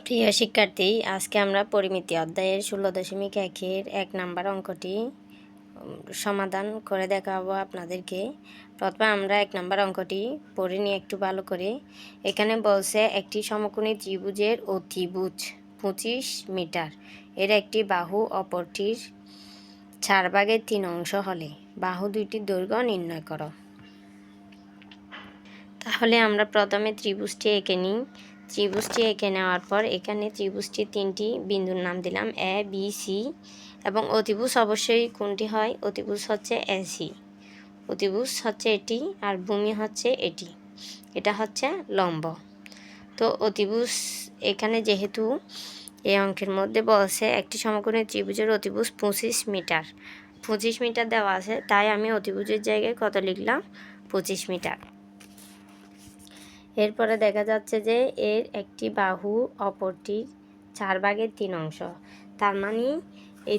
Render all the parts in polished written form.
প্রিয় শিক্ষার্থী, আজকে আমরা পরিমিতি অধ্যায়ের 16.1-এর 1 নাম্বার অঙ্কটি সমাধান করে দেখাবো আপনাদেরকে। প্রথমে আমরা 1 নাম্বার অঙ্কটি পড়ে নিই একটু ভালো করে। এখানে বলছে একটি সমকোণী ত্রিভুজের অতিভুজ 25 মিটার, এর একটি বাহু অপরটির 4/3 অংশ হলে বাহু দুইটির দৈর্ঘ্য নির্ণয় করো। তাহলে আমরা প্রথমে ত্রিভুজটি এঁকে নিই। ত্রিভুজটি এঁকে নেওয়ার পর এখানে ত্রিভুজটির 3টি বিন্দুর নাম দিলাম এ, বি, সি, এবং অতিভুজ অবশ্যই কোনটি হয়? অতিভুজ হচ্ছে এসি। অতিভুজ হচ্ছে এটি, আর ভূমি হচ্ছে এটি। এটা হচ্ছে লম্ব। তো অতিভুজ এখানে যেহেতু এই অঙ্কের মধ্যে বলছে একটি সমকোণী ত্রিভুজের অতিভুজ 25 মিটার, 25 মিটার দেওয়া আছে, তাই আমি অতিভুজের জায়গায় কত লিখলাম? 25 মিটার। এরপরে দেখা যাচ্ছে যে এর একটি বাহু অপরটির 4/3 অংশ। তার মানে এই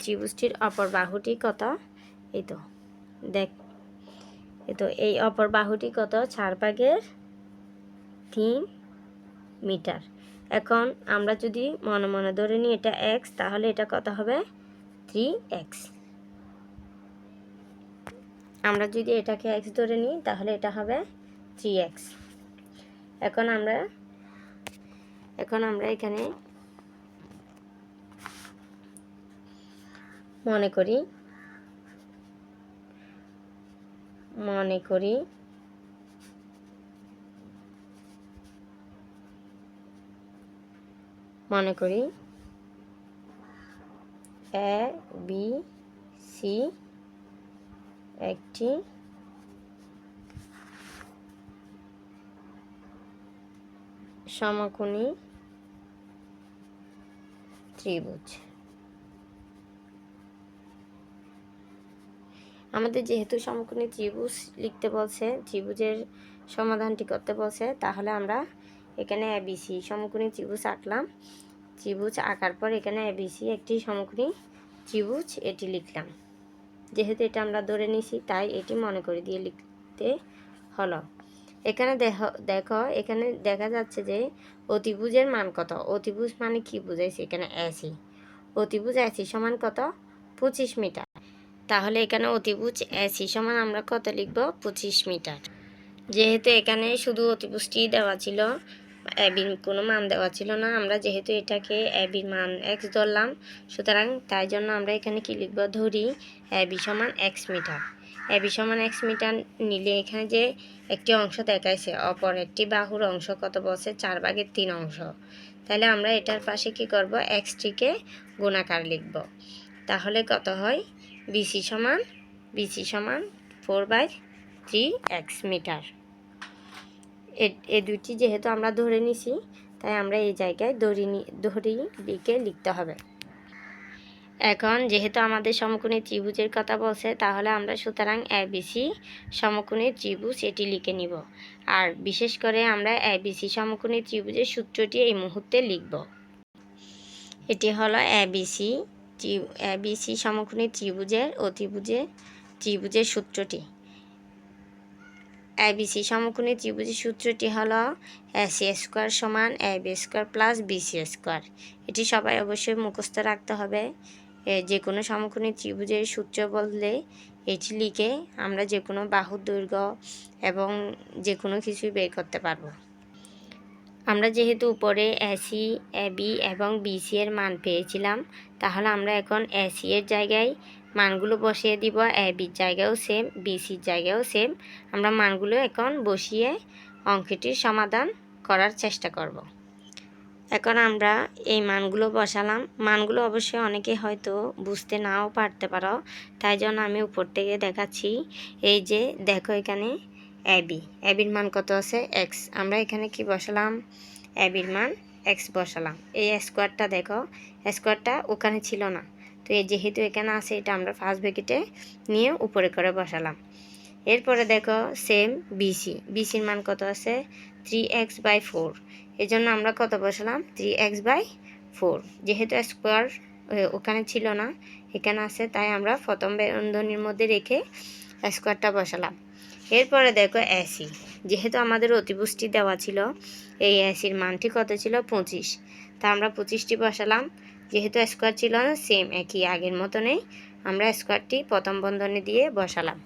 ত্রিভুজটির অপর বাহুটি কত? এই অপর বাহুটি কত? 4/3 মিটার। এখন আমরা যদি মনে মনে ধরে নিই এটা এক্স, তাহলে এটা কত হবে? 3x। আমরা যদি এটাকে x ধরে নিই তাহলে এটা হবে 3x। এখন আমরা এখানে মনে করি এ, বি, সি একটি সমকোণী ত্রিভুজ। আমাদের যেহেতু সমকোণী ত্রিভুজ লিখতে বলছে, ত্রিভুজের সমাধানটি করতে বলছে, তাহলে আমরা এখানে এবিসি সমকোণী ত্রিভুজ আঁকলাম। ত্রিভুজ আঁকার পর এখানে এবিসি একটি সমকোণী ত্রিভুজ এটি লিখলাম। যেহেতু এটা আমরা ধরে নিছি তাই এটি মনে করে দিয়ে লিখতে হলো। এখানে দেখো এখানে দেখা যাচ্ছে যে অতিভুজের মান কত? অতিভুজ মানে কি বুঝাইছে? এখানে এসি। অতিভুজ এসি সমান কত? 25 মিটার। তাহলে এখানে অতিভুজ এসি সমান আমরা কত লিখব? 25 মিটার। যেহেতু এখানে শুধু অতিভুজটি দেওয়া ছিল, এবির কোনো মান দেওয়া ছিল না, আমরা যেহেতু এটাকে এবির মান এক্স ধরলাম, সুতরাং তাই জন্য আমরা এখানে কি লিখব? ধরি এবি সমান এক্স মিটার। এবি সমান এক্স মিটার নিলে এখানে যে একটি অংশ দেখাইছে, অপর একটি বাহুর অংশ কত বলছে? 4/3 অংশ। তাহলে আমরা এটার পাশে কি করব? এক্সটিকে গুণাকার লিখব। তাহলে কত হয়? বিসি সমান 4/3 মিটার। এই দুইটি যেহেতু আমরা ধরে নিছি, তাই আমরা এই জায়গায় ধরি লিখে লিখতে হবে। এখন যেহেতু আমাদের সমকোণী ত্রিভুজের কথা বলছে, তাহলে আমরা সুতরাং এবিসি সমকোণী ত্রিভুজ এটি লিখে নিব। আর বিশেষ করে আমরা এবিসি সমকোণী ত্রিভুজের সূত্রটি এই মুহূর্তে লিখব। এটি হলো এবিসি সমকোণী ত্রিভুজের ত্রিভুজের সূত্রটি। এবিসি সমকোণী ত্রিভুজের সূত্রটি হলো এসি স্কোয়ার সমান AB square plus BC square. এটি সবাই অবশ্যই মুখস্থ রাখতে হবে। যে কোনো সমকোণী ত্রিভুজের সূত্র বললে এটি লিখে আমরা যে কোনো বাহুর দৈর্ঘ্য এবং যে কোনো কিছুই বের করতে পারবো। আমরা যেহেতু উপরে এসি, এবি এবং বিসি এর মান পেয়েছিলাম, তাহলে আমরা এখন এসি এর জায়গায় মানগুলো বসিয়ে দিব, এবির জায়গায়ও সেম, বিসির জায়গায়ও সেম। আমরা মানগুলো এখন বসিয়ে অঙ্কটির সমাধান করার চেষ্টা করব। এখন আমরা এই মানগুলো বসালাম। মানগুলো অবশ্যই অনেকে হয়তো বুঝতে নাও পারতে পারো, তাই জন্য আমি উপর থেকে দেখাচ্ছি। এই যে দেখো এখানে এবির মান কত আছে? এক্স। আমরা এখানে কি বসালাম? এবির মান এক্স বসালাম। এই স্কোয়ারটা দেখো, স্কোয়ারটা ওখানে ছিল না, তো যেহেতু এখানে আছে এটা আমরা ফার্স্ট ব্র্যাকেটে নিয়ে উপরে করে বসালাম। এরপরে দেখো সেম বিসির মান কত আছে? 3x/4। এই জন্য আমরা কত বসালাম? 3x/4। যেহেতু স্কোয়ার ওখানে ছিল না, এখানে আছে, তাই আমরা প্রথম বন্ধনীর মধ্যে রেখে স্কোয়ারটা বসালাম। এরপরে দেখো এসি যেহেতু আমাদের অতিপুষ্টি দেওয়া ছিল, এই এসির মানটি কত ছিল 25, তা আমরা 25টি বসালাম। যেহেতু স্কোয়ার ছিল না, সেম একই আগের মতনই আমরা স্কোয়ারটি প্রথম বন্ধনী দিয়ে বসালাম।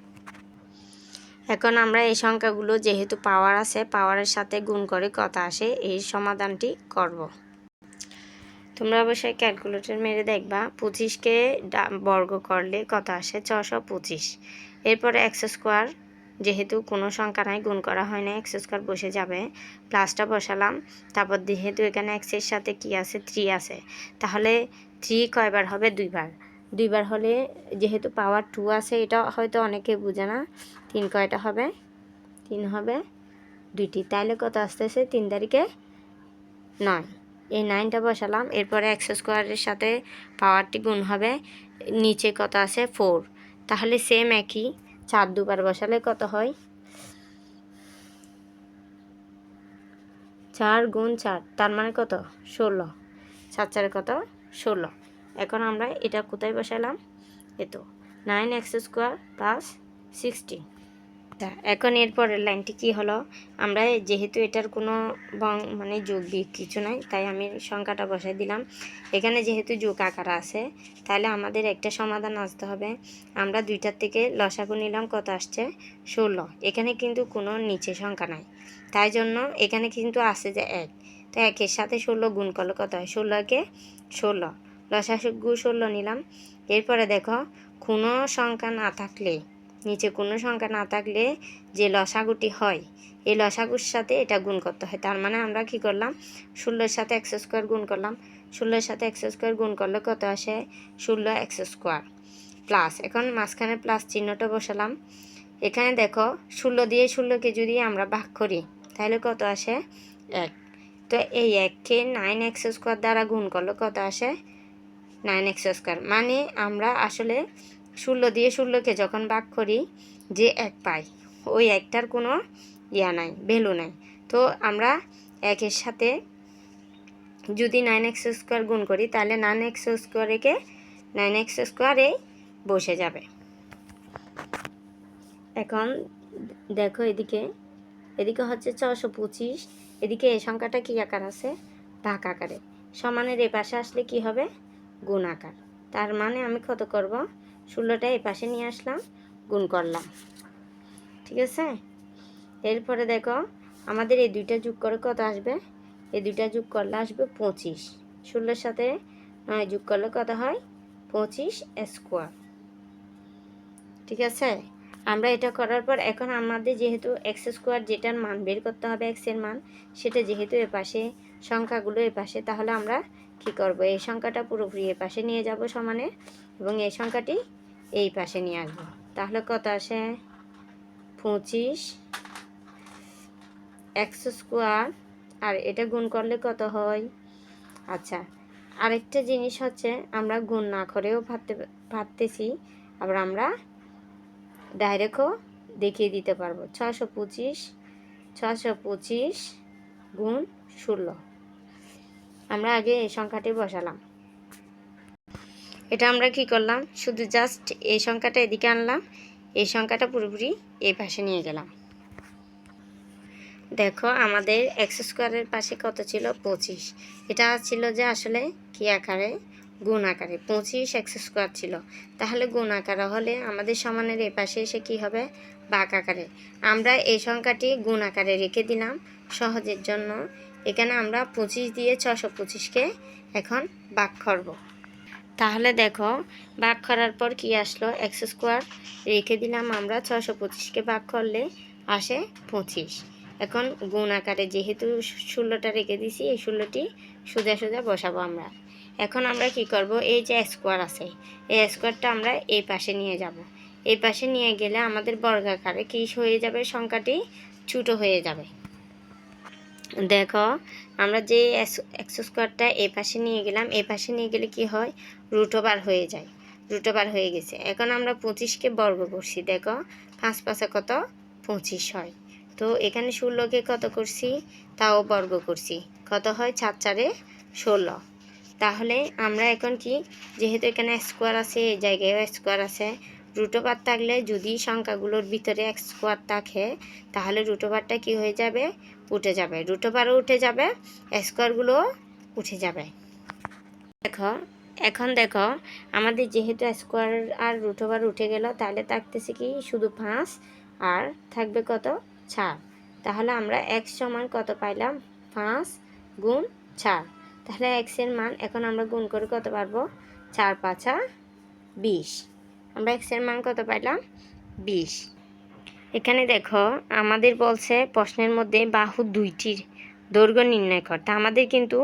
এখন আমরা এই সংখ্যাগুলো যেহেতু পাওয়ার আছে, পাওয়ারের সাথে গুণ করে কত আসে এই সমাধানটি করব। তোমরা অবশ্যই ক্যালকুলেটর মেরে দেখবা 25কে বর্গ করলে কত আসে 625। এরপরে এক্স স্কোয়ার, যেহেতু কোনো সংখ্যা নাই গুণ করা হয় না, এক্স স্কোয়ার বসে যাবে, প্লাসটা বসালাম। তারপর যেহেতু এখানে এক্সের সাথে কি আছে 3 আছে, তাহলে 3 কয়বার হবে 2বার। 2বার হলে যেহেতু পাওয়ার 2 আছে, এটা হয়তো অনেকে বুঝে না, 3 কয়টা হবে 3 হবে 2টি, তাহলে কত আসতেছে 3 তারিখে 9। এই 9টা বসালাম। এরপরে এক্স স্কোয়ারের সাথে পাওয়ারটি গুণ হবে, নিচে কত আছে 4, তাহলে সেম একই 4 দুবার বসালে কত হয় 4 গুণ 4, তার মানে কত 16, 4 4 কত 16। এখন আমরা এটা কোথায় বসালাম, এতো 9x স্কোয়ার প্লাস 60। এখন এরপরের লাইনটি কি হলো, আমরা যেহেতু এটার কোনো মানে যোগ বিয়োগ কিছু নাই, তাই আমি সংখ্যাটা বসাই দিলাম। এখানে যেহেতু যোগ আকার আছে, তাহলে আমাদের একটা সমাধান আসতে হবে। আমরা 2টার থেকে লসাগু নিলাম, কত আসছে 16। এখানে কিন্তু কোনো নিচে সংখ্যা নাই, তাই জন্য এখানে কিন্তু আছে যে 1, তো 1-এর সাথে 16 গুণ করলে কত হয় 16-কে 16, লসাগু 16 নিলাম। এরপরে দেখো কোনো সংখ্যা না থাকলে, নিচে কোনো সংখ্যা না থাকলে যে লসাগুটি হয়, এই লসাগুর সাথে এটা গুণ করতে হয়। তার মানে আমরা কি করলাম 16-এর সাথে এক্স স্কোয়ার গুণ করলাম। 16-এর সাথে এক্স স্কোয়ার গুণ করলে কত আসে 16x স্কোয়ার প্লাস, এখন মাঝখানে প্লাস চিহ্নটা বসালাম। এখানে দেখো 16 দিয়ে 16কে যদি আমরা ভাগ করি তাহলে কত আসে 1, তো এই 1কে 9x স্কোয়ার দ্বারা গুণ করলে কত আসে 9x স্কোয়ার। মানে আমরা আসলে 16 দিয়ে 16কে যখন ভাগ করি যে 1 পাই, ওই একটার কোনো নাই, ভ্যালু নাই। তো আমরা 1-এর সাথে যদি 9x স্কোয়ার গুণ করি তাহলে 9x স্কোয়ারকে 9x স্কোয়ারে বসে যাবে। এখন দেখো এদিকে হচ্ছে 625, এদিকে এই সংখ্যাটা কি আকার আছে ভাগ আকারে, সমানের এই পাশে আসলে কি হবে গুণ আকার। তার মানে আমি কত করব 16টা এই পাশে নিয়ে আসলাম, গুণ করলাম, ঠিক আছে। এরপরে দেখো আমাদের এই দুইটা যোগ করে কত আসবে, এই দুইটা যোগ করলে আসবে 25, 16-এর সাথে 9 যোগ করলে কত হয় 25 স্কোয়ার, ঠিক আছে। আমরা এটা করার পর এখন আমাদের যেহেতু এক্স স্কোয়ার যেটার মান বের করতে হবে, এক্সের মান, সেটা যেহেতু এ পাশে সংখ্যাগুলো এ পাশে, তাহলে আমরা কি করব এই সংখ্যাটা পুরোপুরি এ পাশে নিয়ে যাব সমানে, এবং এই সংখ্যাটি এই পাশে নিয়ে আসবো। তাহলে কত আসে 25x স্কোয়ার, আর এটা গুণ করলে কত হয়। আচ্ছা, আরেকটা জিনিস হচ্ছে আমরা গুণ না করেও ভাবতেছি, আবার আমরা ডাইরেক্টও দেখিয়ে দিতে পারবো। 625 গুণ 16, আমরা আগে এই সংখ্যাটি বসালাম। এটা আমরা কি করলাম, শুধু জাস্ট এই সংখ্যাটা এদিকে আনলাম, এই সংখ্যাটা পুরোপুরি এই পাশে নিয়ে গেলাম। দেখো আমাদের এক্স স্কোয়ারের পাশে কত ছিল 25, এটা ছিল যে আসলে কি আকারে গুণ আকারে 25x স্কোয়ার ছিল, তাহলে গুণ আকারে হলে আমাদের সমানের এই পাশে এসে কি হবে ভাগ আকারে। আমরা এই সংখ্যাটি গুণ আকারে রেখে দিলাম সহজের জন্য। এখানে আমরা 25 দিয়ে 625কে এখন ভাগ করব। তাহলে দেখো ভাগ করার পর কি আসলো, এক্স স্কোয়ার রেখে দিলাম আমরা, 625কে ভাগ করলে আসে 25। এখন গুণ আকারে যেহেতু 16টা রেখে দিছি, এই 16টি সোজা সোজা বসাবো আমরা। এখন আমরা কি করব, এই যে স্কোয়ার আছে, এই স্কোয়ারটা আমরা এই পাশে নিয়ে যাব। এই পাশে নিয়ে গেলে আমাদের বর্গাকারে কি হয়ে যাবে, সংখ্যাটি ছোটো হয়ে যাবে। দেখো আমরা যে এক্স স্কোয়ারটা এই পাশে নিয়ে গেলাম, এই পাশে নিয়ে গেলে কি হয় √ওভার হয়ে যায়, √ওভার হয়ে গেছে। এখন আমরা 25কে বর্গ করছি, দেখো 5 5 কত 25 হয়। তো এখানে 16কে কত করছি তাও বর্গ করছি, কত হয় 4 4 16। তাহলে আমরা এখন কি, যেহেতু এখানে স্কোয়ার আছে এই জায়গায়ও স্কোয়ার আছে, রুট ওভার থাকলে যদি সংখ্যাগুলোর ভিতরে এক্স স্কোয়ার থাকে তাহলে রুট ওভারটা কী হয়ে যাবে, উঠে যাবে, রুট ওভারও উঠে যাবে, স্কোয়ারগুলো উঠে যাবে। এখন দেখো আমাদের যেহেতু স্কোয়ার আর রুট ওভার উঠে গেল, তাহলে থাকতেছে কি শুধু 5 আর থাকবে কত, 4। তাহলে আমরা এক্স সমান কত পাইলাম, 5 গুণ 4। তাহলে এক্সের মান এখন আমরা গুণ করে কত পারবো, 4 5 20। আমরা এক্সের মান কত পাইলাম, 20। এখানে দেখো আমাদের বলছে প্রশ্নের মধ্যে বাহু দুইটির দৈর্ঘ্য নির্ণয় করতে। আমাদের কিন্তু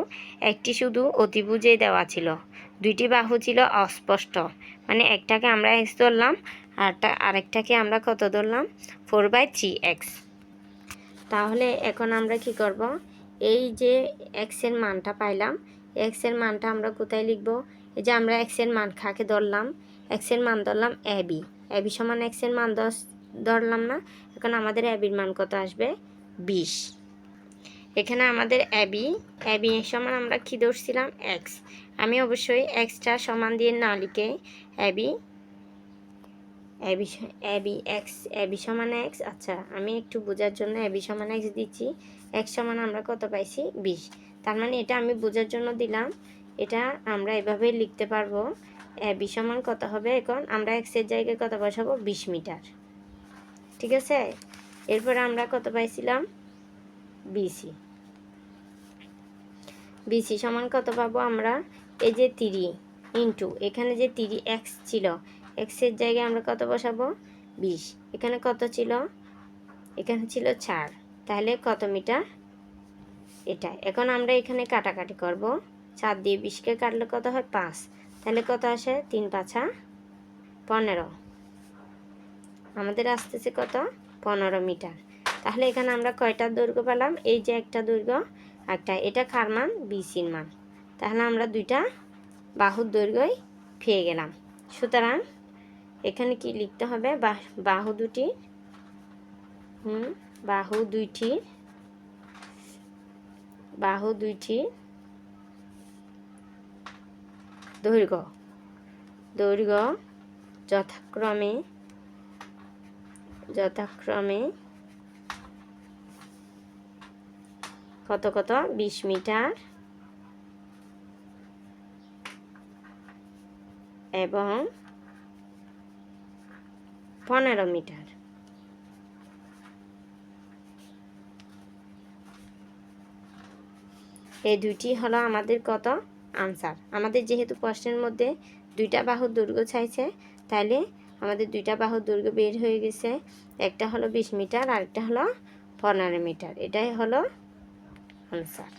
একটি শুধু অতিভুজে দেওয়া ছিল, দুইটি বাহু ছিল অস্পষ্ট, মানে একটাকে আমরা এক্স ধরলাম আর আরেকটাকে আমরা কত ধরলাম, 4/3x। তাহলে এখন আমরা কি করব, এই যে এক্সের মানটা পাইলাম, এক্সের মানটা আমরা কোথায় লিখব, এই যে আমরা এক্সের মান কাকে ধরলাম, এক্সের মান ধরলাম এবি, এবি সমান এক্সের মান ধরলাম না। এখন আমাদের এবির মান কত আসবে, 20। এখানে আমাদের এবি সমান আমরা কি ধরছিলাম, এক্স। আমি অবশ্যই এক্সটা সমান দিয়ে না লিখে এবি সমান এক্স, আচ্ছা আমি একটু বোঝার জন্য এবি সমান এক্স দিচ্ছি। এক্স সমান আমরা কত পাইছি, 20। তার মানে এটা আমি বোঝার জন্য দিলাম, এটা আমরা এভাবে লিখতে পারবো। এবি সমান কত হবে, এখন আমরা এক্সের জায়গায় কত বসাবো, 20 মিটার, ঠিক আছে। এরপর আমরা কত পাইছিলাম, বিসি সমান কত পাবো আমরা, এই যে 3 ইন্টু এখানে যে 3x ছিল, এক্সের জায়গায় আমরা কত বসাবো, 20। এখানে কত ছিল, এখানে ছিল 4, তাহলে কত মিটার এটা। এখন আমরা এখানে কাটাকাটি করব, 4 দিয়ে 20কে কাটলে কত হয়, 5। তাহলে কত আসে, 3 5 15, আমাদের আসতেছে কত, 15 মিটার। তাহলে এখানে আমরা কয়টা দৈর্ঘ্য পেলাম, এই যে একটা দৈর্ঘ্য, একটা, এটা কার মান, বিসির মান। তাহলে আমরা দুইটা বাহুর দৈর্ঘ্যই পেয়ে গেলাম। সুতরাং এখানে কি লিখতে হবে, বাহু দুইটি দৈর্ঘ্য যথাক্রমে কত 20 মিটার এবং 15 মিটার। এই দুইটি হলো আমাদের কত, আনসার। আমাদের যেহেতু প্রশ্নের মধ্যে দুইটা বাহুর দৈর্ঘ্য চাইছে, তাহলে আমাদের দুইটা বাহুর দৈর্ঘ্য বের হয়ে গেছে, একটা হলো 20 মিটার আর একটা হলো 15 মিটার। এটাই হলো আনসার।